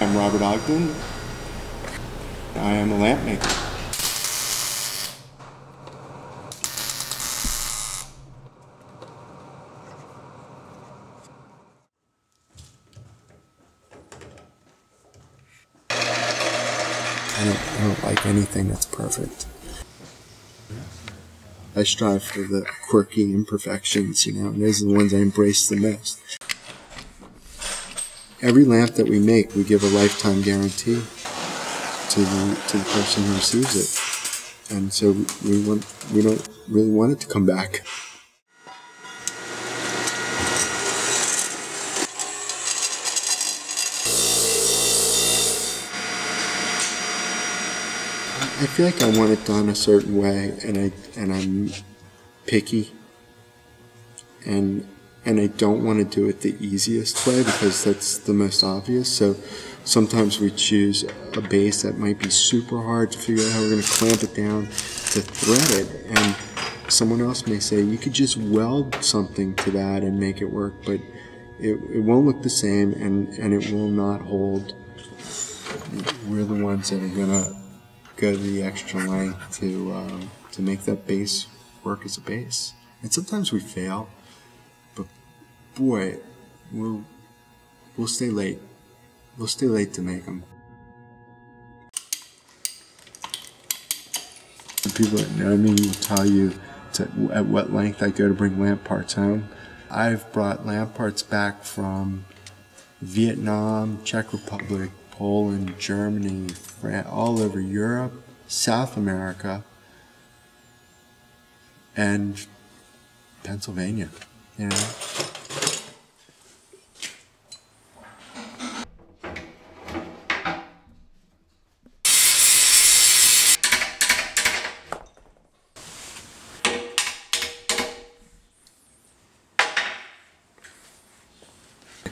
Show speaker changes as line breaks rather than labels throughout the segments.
I'm Robert Ogden. I am a lamp maker. I don't like anything that's perfect. I strive for the quirky imperfections, and those are the ones I embrace the most. Every lamp that we make, we give a lifetime guarantee to the person who receives it, and so we don't really want it to come back. I feel like I want it done a certain way, and I'm picky, and I don't want to do it the easiest way because that's the most obvious. So sometimes we choose a base that might be super hard to figure out how we're going to clamp it down to thread it, and someone else may say you could just weld something to that and make it work, but it won't look the same, and it will not hold. We're the ones that are going to go to the extra length to make that base work as a base. And sometimes we fail, but boy, we'll stay late. We'll stay late to make them. The people that know me will tell you at what length I go to bring lamp parts home. I've brought lamp parts back from Vietnam, Czech Republic, Poland, Germany, France, all over Europe, South America, and Pennsylvania, I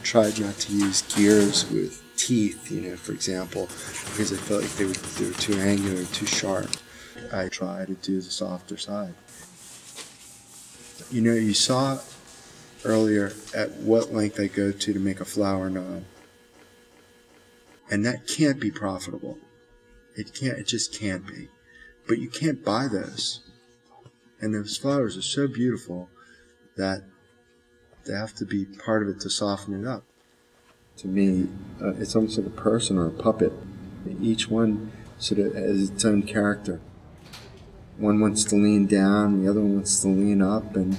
tried not to use gears with teeth, for example, because I felt like they were too angular, too sharp. I try to do the softer side. You saw earlier at what length I go to make a flower knob. And that can't be profitable. It just can't be. But you can't buy those. And those flowers are so beautiful that they have to be part of it to soften it up. To me, it's almost like a person or a puppet. Each one sort of has its own character. One wants to lean down, the other one wants to lean up, and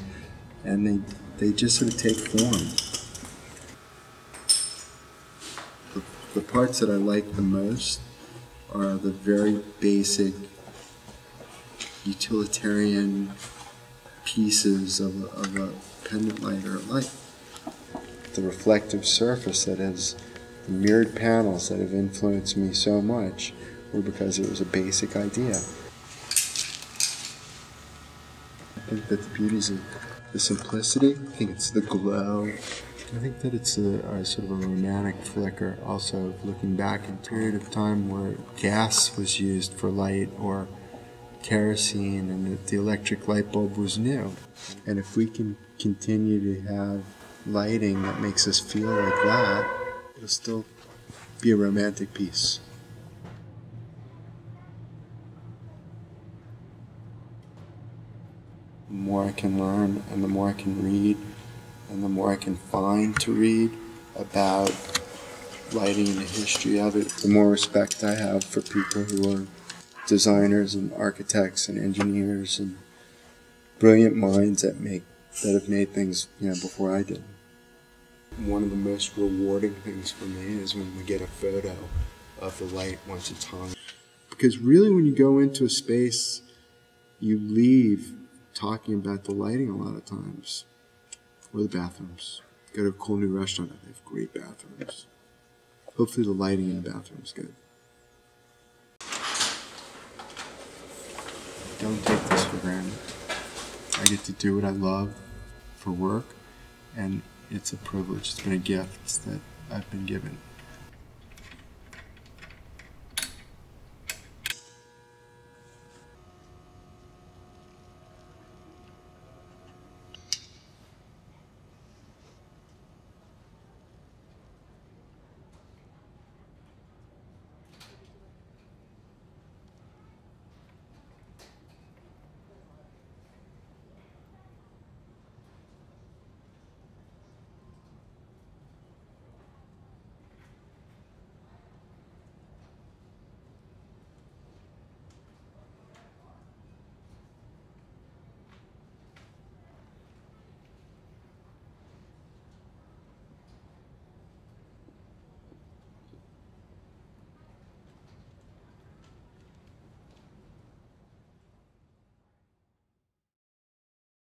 they just sort of take form. The parts that I like the most are the very basic utilitarian pieces of a pendant light or a light. The reflective surface that has mirrored panels that have influenced me so much were because it was a basic idea. I think that the beauty is the simplicity. I think it's the glow. I think that it's a sort of a romantic flicker also, looking back in a period of time where gas was used for light or kerosene, and that the electric light bulb was new. And if we can continue to have lighting that makes us feel like that, it'll still be a romantic piece. The more I can learn, and the more I can read, and the more I can find to read about lighting and the history of it, the more respect I have for people who are designers and architects and engineers and brilliant minds that have made things before I did. One of the most rewarding things for me is when we get a photo of the light once it's hung. Because really when you go into a space, you leave talking about the lighting a lot of times. Or the bathrooms. Go to a cool new restaurant, they have great bathrooms. Hopefully the lighting in the bathroom is good. Don't take this for granted. I get to do what I love for work, and it's a privilege. It's been a gift that I've been given.